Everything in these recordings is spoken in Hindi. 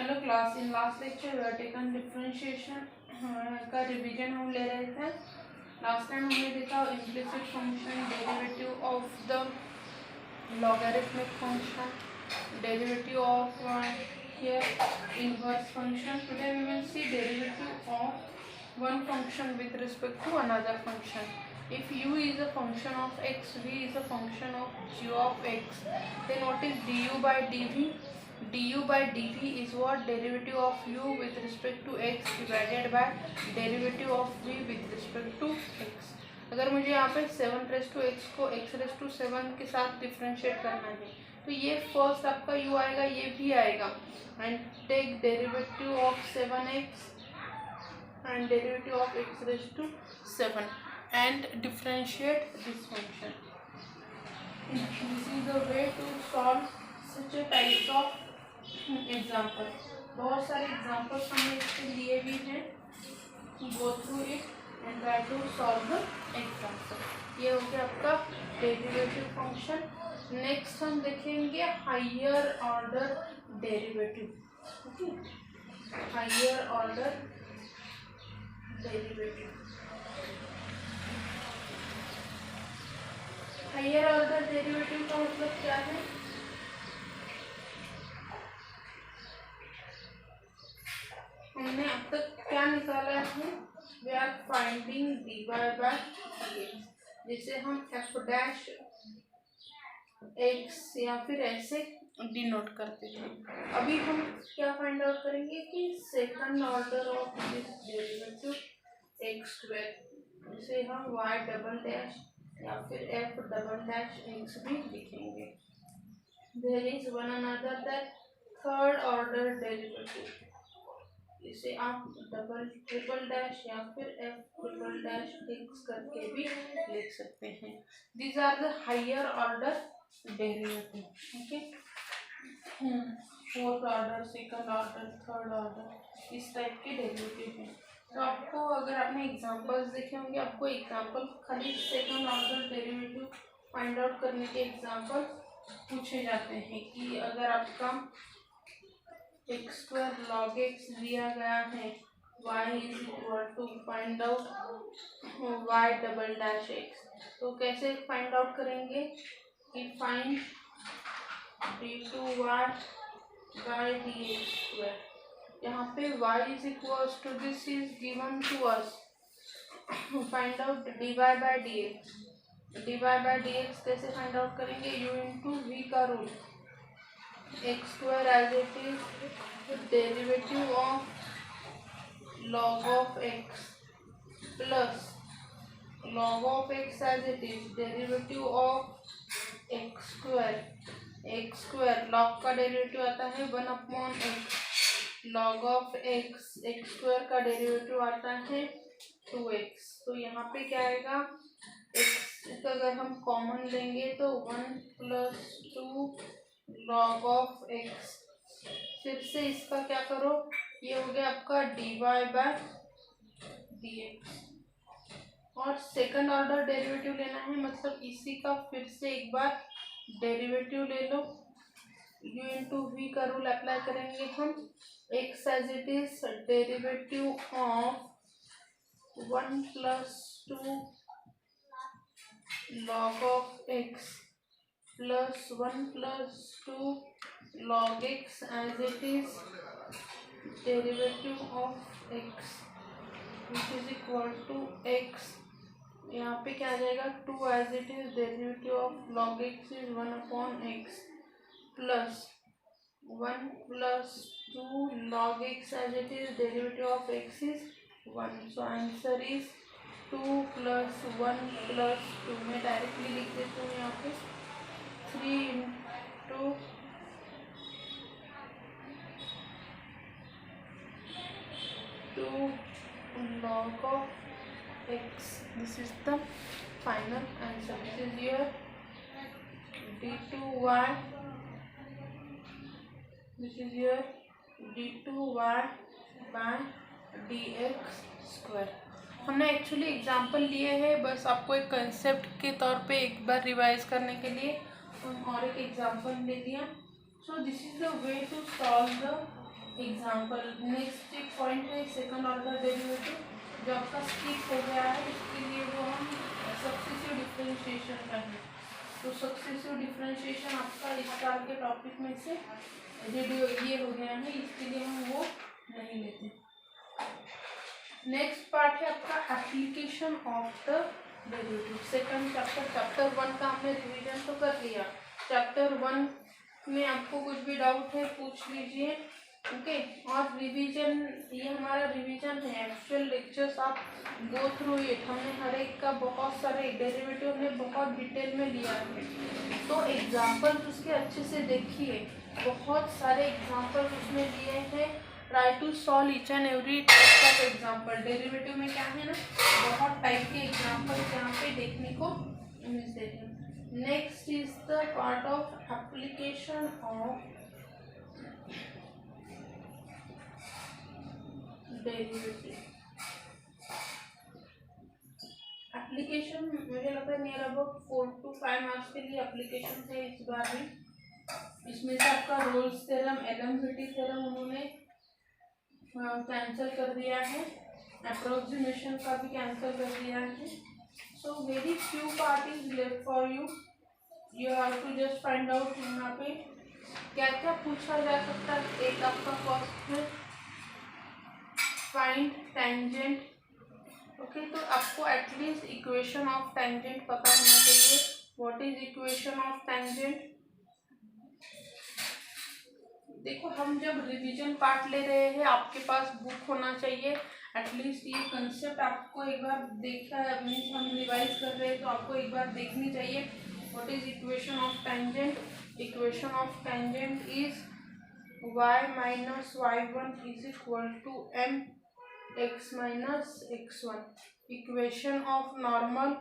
Hello class, in last lecture we are taken differentiation का रिवीजन हम ले रहे थे। लास्ट टाइम हमने देखा implicit function, derivative of the logarithmic function, derivative of here inverse function. Today we will see derivative of one function with respect to another function. If u is a function of x, v is a function of g of x, then what is du by dv? Du by dv is what? Derivative of u with respect to x divided by derivative of v with respect to x. अगर मुझे यहाँ पे 7 रेस टू एक्स को x रेस टू 7 के साथ डिफ्रेंशिएट करना है तो ये फर्स्ट आपका u आएगा, ये भी आएगा. And take derivative of 7x and derivative of x raised to 7 and differentiate this function. This is the way to solve such a types of example. बहुत सारे examples हमने इसके लिए भी हैं. Go through it and try to solve the example. ये हो गया आपका derivative function. Next हम देखेंगे higher order derivative. Okay? Higher order derivative. Higher order derivative का मतलब क्या है? हमने अब तक क्या निकाला है? We are finding dy by dx, जिसे हम f डैश x या फिर ऐसे डिनोट करते थे. अभी हम क्या फाइंड आउट करेंगे कि second order of this derivative x square, जिसे हम y डबल डैश या फिर f डबल डैश x भी लिखेंगे. There is one another that third order derivative, इसे आप डबल ट्रिपल डैश या फिर f ट्रिपल डैश x करके भी लिख सकते हैं. These are the higher order derivative. Okay, fourth order, second order, third order, इस टाइप के डेरिवेटिव हैं. तो आपको अगर आपने एग्जांपल्स देखे होंगे, आपको एग्जांपल खाली second order derivative find out करने के एग्जांपल पूछे जाते हैं कि अगर आपका एक्स स्क्वायर लॉग एक्स दिया गया है, y is equal to find out y double dash x, तो कैसे फाइंड आउट करेंगे कि find d2y by dx square. यहाँ पे y is equals to this is given to us. Find out dy by dx. dy by dx कैसे फाइंड आउट करेंगे? u into v का rule. x square as it is derivative of log of x plus log of x as it is derivative of x square. x square log का डेरिवेटिव आता है 1/x. log of x square का डेरिवेटिव आता है 2x. तो यहाँ पे क्या आएगा? x का अगर हम कॉमन लेंगे तो 1 + 2 log ऑफ x. फिर से इसका क्या करो, ये हो गया आपका dy by dx. और सेकंड ऑर्डर डेरिवेटिव लेना है, मतलब इसी का फिर से एक बार डेरिवेटिव ले लो. u इंटू वी का रूल अप्लाई करेंगे हम. x as it is derivative of 1 + 2 log of x plus 1 + 2 log x as it is derivative of x which is equal to x. यहाँ पे क्या आ जाएगा? 2 as it is derivative of log x is 1/x plus 1 + 2 log x as it is derivative of x is 1. So answer is 2 + 1 + 2. मैं डायरेक्टली लिख देती हूँ यहाँ पे 3 into 2 log of x. This is the final answer. This is your d2y. This is your d2y by dx square. हमने एक्चुअली एग्जाम्पल लिए हैं, बस आपको एक कंसेप्ट के तौर पे एक बार रिवाइज करने के लिए और एक एग्जाम्पल ले लिया. So this is the way to solve the example. Next एक पॉइंट है सेकंड ऑर्डर डेरिवेटिव, जो आपका स्किप हो गया है, इसके लिए वो हम सक्सेसिव डिफरेंशिएशन का है। तो सक्सेसिव डिफरेंशिएशन आपका इस साल के टॉपिक में से ये हो गया है, इसके लिए हम वो नहीं लेते। नेक्स्ट पार्ट है आपका application of the derivative. Second chapter 1 का हमने रिवीजन तो कर लिया। चैप्टर 1 में आपको कुछ भी डाउट है पूछ लीजिए, ओके। और रिवीजन, ये हमारा रिवीजन है, एक्चुअल लेक्चर्स आप गो थ्रू इट। हमने हर एक का बहुत सारे डेरिवेटिव हमने बहुत डिटेल में लिया है, तो एग्जाम्पल उसके अच्छे से देखिए, बहुत सारे एग्जाम्पल उसमें लिए हैं। Try to solve each and every type of example. Derivative में क्या है ना, बहुत टाइप के एग्जाम्पल यहाँ पे देखने को मिलते हैं। Next is the part of application of derivative. Application मुझे लगता है नियर अबाउट 4 to 5 मार्क्स के लिए एप्लीकेशन है इस बार में। इसमें से आपका रोल्स थ्योरम, एलएमपीटी थ्योरम उन्होंने कैंसिल कर दिया है, अप्रोक्सीमेशन का भी कैंसिल कर दिया है। So very few part is left for you, you have to just find out यहाँ पे क्या क्या पूछा जा सकता है। एक आपका फर्स्ट है फाइंड टेंजेंट, ओके। तो आपको एटलीस्ट इक्वेशन ऑफ टेंजेंट पता होना चाहिए। What is equation of tangent? देखो, हम जब रिवीजन पार्ट ले रहे हैं, आपके पास बुक होना चाहिए एटलीस्ट। ये कंसेप्ट आपको एक बार देखा है, मीन्स हम रिवाइज कर रहे हैं तो आपको एक बार देखनी चाहिए। What is equation of tangent? Equation of tangent is y minus y1 is equal to mx minus x1. Equation of normal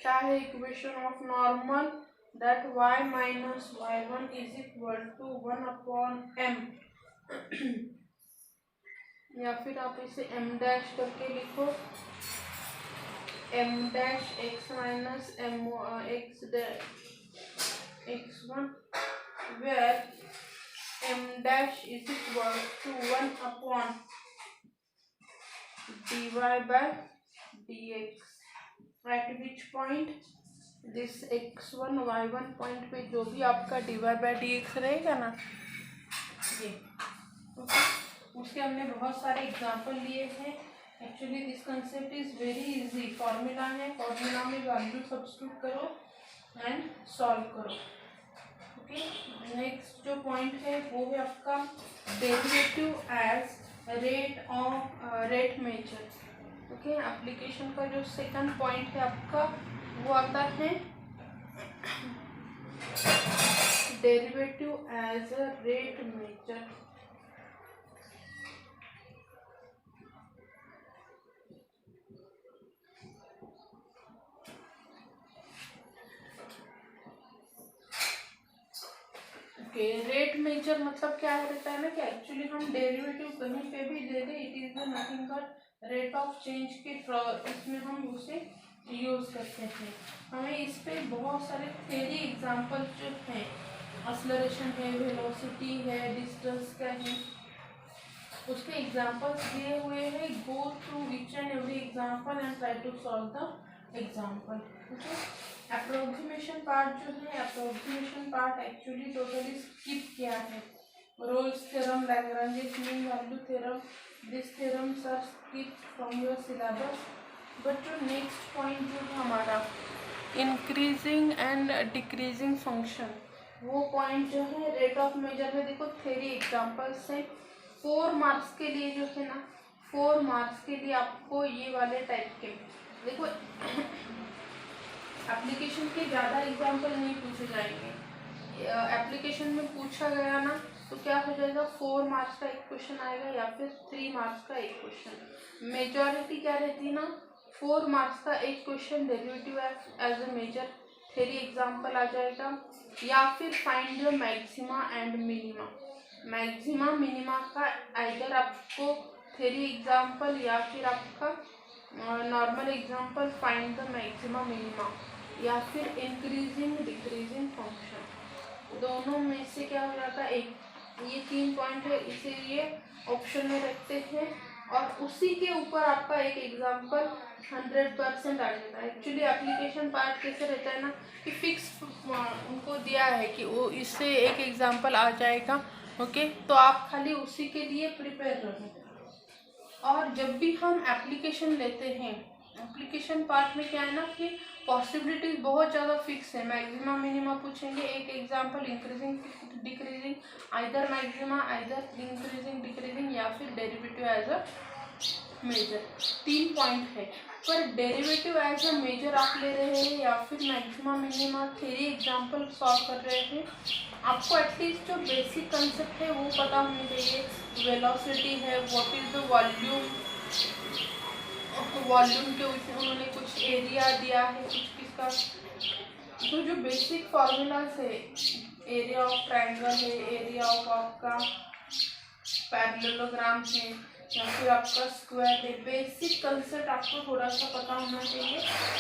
क्या है? Equation of normal that y minus y1 is equal to 1 upon m या फिर आप इसे m डैश करके लिखो, m dash x minus m x x1 where m dash is equal to 1 upon dy by dx at which point this x1 y1 point पे जो भी आपका dy by dx रहेगा ना, ये ओके, उसके हमने बहुत सारे एग्जांपल लिए हैं। Actually this concept is very easy. Formula है, फॉर्मूला में वैल्यू सब्स्टिट्यूट करो एंड सॉल्व करो, ओके। नेक्स्ट जो पॉइंट है वो है आपका derivative as rate measure, okay. Application का जो सेकंड पॉइंट है आपका वो आता है derivative as a rate measure. Okay, rate measure मतलब क्या रहता है ना कि एक्चुअली हम डेरिवेटिव कहीं पे भी दे दे, it is nothing but rate of change के इसमें हम उसे यूज करते हैं। हमें इस पे बहुत सारे थ्योरी एग्जांपल जो हैं, एक्सेलरेशन है, वेलोसिटी है, डिस्टेंस का है, उसके एग्जांपल्स दिए हुए हैं। Go through each and every example and try to solve the example, okay. Approximation part जो है, approximation part actually totally skip किया है। Rolle's theorem, Lagrange's mean value theorem, this theorems are skip from your syllabus. But जो नेक्स्ट पॉइंट जो है हमारा इंक्रीजिंग एंड डिक्रीजिंग फंक्शन, वो पॉइंट जो है रेट ऑफ मेजर में देखो थ्योरी एग्जांपल्स है 4 मार्क्स के लिए जो है ना, 4 मार्क्स के लिए आपको ये वाले टाइप के देखो एप्लीकेशन के ज़्यादा एग्जांपल नहीं पूछे जाएंगे। एप्लीकेशन में पूछा गया ना तो क्या हो जाएगा, 4 मार्क्स का एक क्वेश्चन आएगा या फिर 3 मार्क्स का एक क्वेश्चन। मेजॉरिटी क्या रहती है ना, 4 मार्क्स का एक question derivative as a major theory example आ जाएगा, या फिर find the maxima and minima. Maxima minima का आइदर आपको थ्योरी एग्जांपल या फिर आपका normal example find the maxima minima, या फिर इंक्रीजिंग डिक्रीजिंग फंक्शन, दोनों में से क्या 1, ये 3 पॉइंट है, इसीलिए ऑप्शन में रखते हैं और उसी के ऊपर आपका एक एग्जाम्पल 100% आ जाता है। एक्चुअली एप्लीकेशन पार्ट कैसे रहता है ना कि फिक्स उनको दिया है कि वो इससे एक एग्जाम्पल आ जाएगा, ओके, तो आप खाली उसी के लिए प्रिपेयर रहो। और जब भी हम एप्लीकेशन लेते हैं, एप्लीकेशन पार्ट में क्या है ना कि पॉसिबिलिटीज बहुत ज़्यादा फिक्स है, मैक्सिमा मिनिमा पूछेंगे, एक example increasing decreasing, either maxima either increasing decreasing या फिर derivative as a measure. 3 point है, पर डेरिवेटिव एज अ मेजर आप ले रहे हैं या फिर maxima minima theory example solve कर रहे हैं, आपको एटलीस्ट जो बेसिक कंसेप्ट है वो पता होनी चाहिए। वेलोसिटी है, what is the volume, volume के उन्होंने कुछ एरिया दिया है, कुछ किसका, तो जो बेसिक फॉर्मूलाज है, एरिया ऑफ ट्रायंगल है, एरिया ऑफ आपका पैरेललोग्राम है या फिर आपका स्क्वायर है, बेसिक कंसेप्ट आपको थोड़ा सा पता होना चाहिए।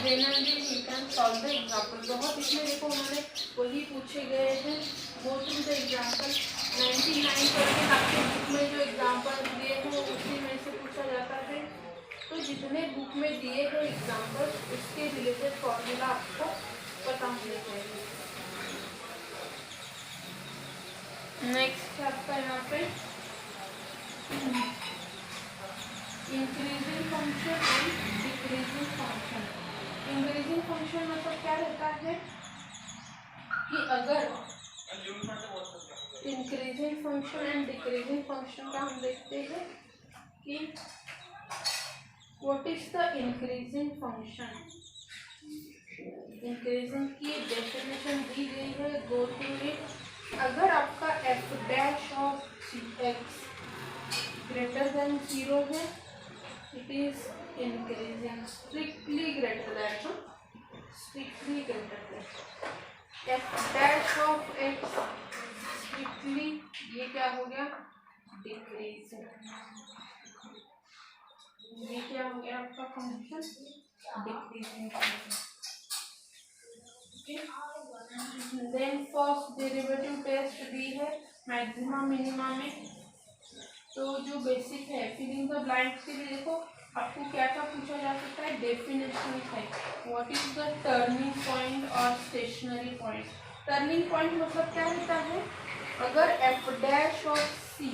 Then and then you can solve the example. बहुत इसमें देखो उन्होंने वही पूछे गए हैं, गो थ्रू द एग्जाम्पल। 99% आपके बुक में जो एग्जाम्पल दिए हैं उसी में से पूछा जाता है, तो जितने बुक में दिए हैं एग्जाम्पल उसके रिलेटेड फॉर्मूला आपको पता होने चाहिए। नेक्स्ट आपका यहाँ पे increasing function and decreasing function. Increasing function मतलब क्या रहता है कि अगर increasing function and decreasing function का हम देखते हैं कि what is the increasing function. Increasing की डेफिनेशन दी गई है, गो थ्रू इट। अगर आपका F dash of x greater than 0 है, it is increasing, strictly greater than, strictly greater than, f dash of x strictly, ये क्या हो गया, decreasing, ये क्या हो गया आपका function, decreasing function, okay. Then first derivative test दी है मैक्सिमा मिनिमा में, तो जो बेसिक है फिलिंग द ब्लैंक्स के लिए देखो आपको क्या क्या पूछा जा सकता है, डेफिनेशन है, what is the turning point और स्टेशनरी पॉइंट। टर्निंग पॉइंट मतलब क्या रहता है, अगर f dash of c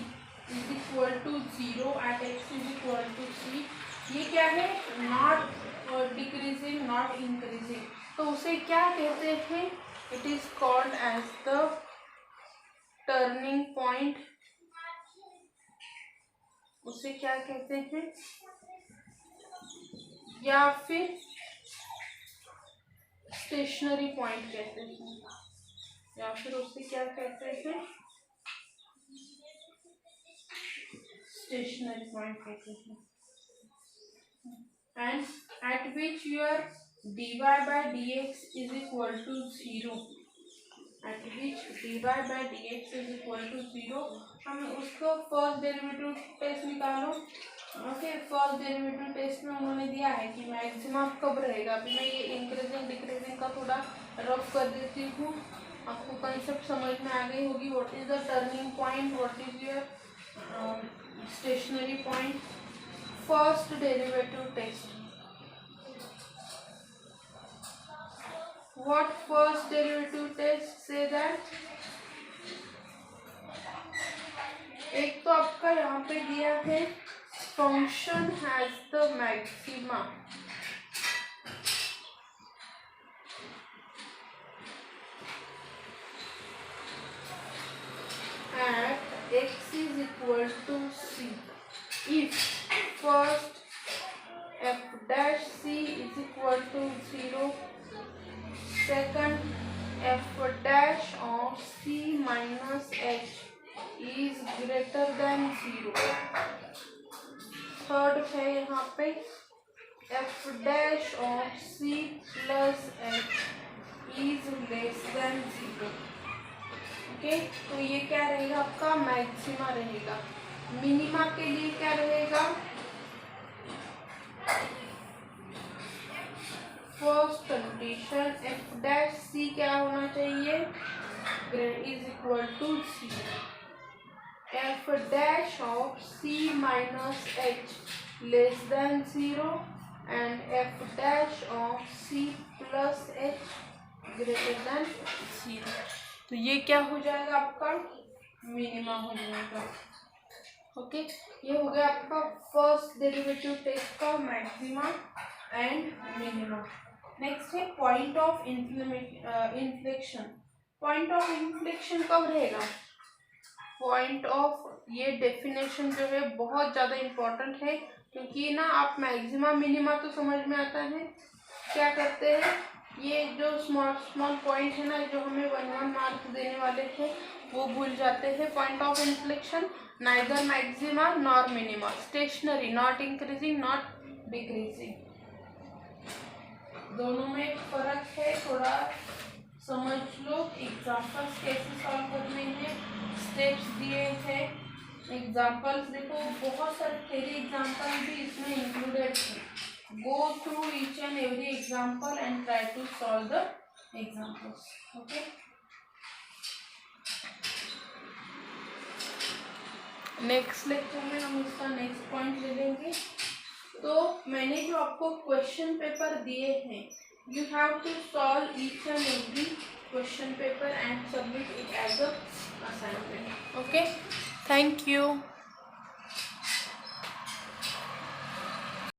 is equal to 0 at x is equal to c, ये क्या है, नॉट डिक्रीजिंग नॉट इंक्रीजिंग, तो उसे क्या कहते हैं, it is called as the turning point, उसे क्या कहते हैं, या फिर स्टेशनरी पॉइंट कहते हैं, या फिर उसे क्या कहते हैं, स्टेशनरी पॉइंट कहते हैं। And eight which your dy by dx is equal to 0, at which dy by dx is equal to 0, हम उसको फर्स्ट डेरिवेटिव टेस्ट निकालो, ओके। फर्स्ट डेरिवेटिव टेस्ट में उन्होंने दिया है कि मैक्सिमा कब रहेगा। अभी मैं ये इंक्रीजिंग डिक्रीजिंग का थोड़ा रफ कर देती हूँ, आपको कंसेप्ट समझ में आ गई होगी। What is the turning point, what is your stationary point. First derivative test, what first derivative test say that, एक तो आपका यहाँ पे दिया है function has the maxima at x is equal to c if first f dash c is equal to 0, second f dash of c minus h is greater than 0, third है यहाँ पे f dash of c plus h is less than 0, okay. तो ये क्या रहेगा आपका मैक्सिमा रहेगा। मिनिमा के लिए क्या रहेगा, first condition F dash C क्या होना चाहिए, grade is equal to 0. F dash of C minus H less than 0 and F dash of C plus H greater than 0. तो ये क्या हो जाएगा आपका मिनिमा हो जाएगा. ओके, ये हो गया आपका फर्स्ट डेरिवेटिव टेस्ट का मैक्सिमा एंड मिनिमा. नेक्स्ट है point of inflection. Point of inflection कब रहेगा? पॉइंट ऑफ, ये डेफिनेशन जो है बहुत ज़्यादा इम्पोर्टेंट है, क्योंकि ना आप मैक्सिमा मिनिमा तो समझ में आता है, क्या करते हैं ये जो स्मॉल स्मॉल पॉइंट है ना, जो हमें 1 मार्क्स देने वाले थे वो भूल जाते हैं. Point of inflection neither maxima nor minima, stationary, not increasing not decreasing, दोनों में फर्क है, थोड़ा समझ लो. एग्जाम्पल्स कैसे सॉल्व करने हैं, स्टेप्स दिए हैं. एग्जाम्पल्स देखो, बहुत सारे थ्योरी एग्जाम्पल भी इसमें इंक्लूडेड है. Go through each and every example and try to solve the examples. Okay, next lecture में हम इसका नेक्स्ट पॉइंट ले लेंगे. तो मैंने जो आपको क्वेश्चन पेपर दिए हैं, you have to solve each and every question paper and submit it as a assignment. Okay, thank you.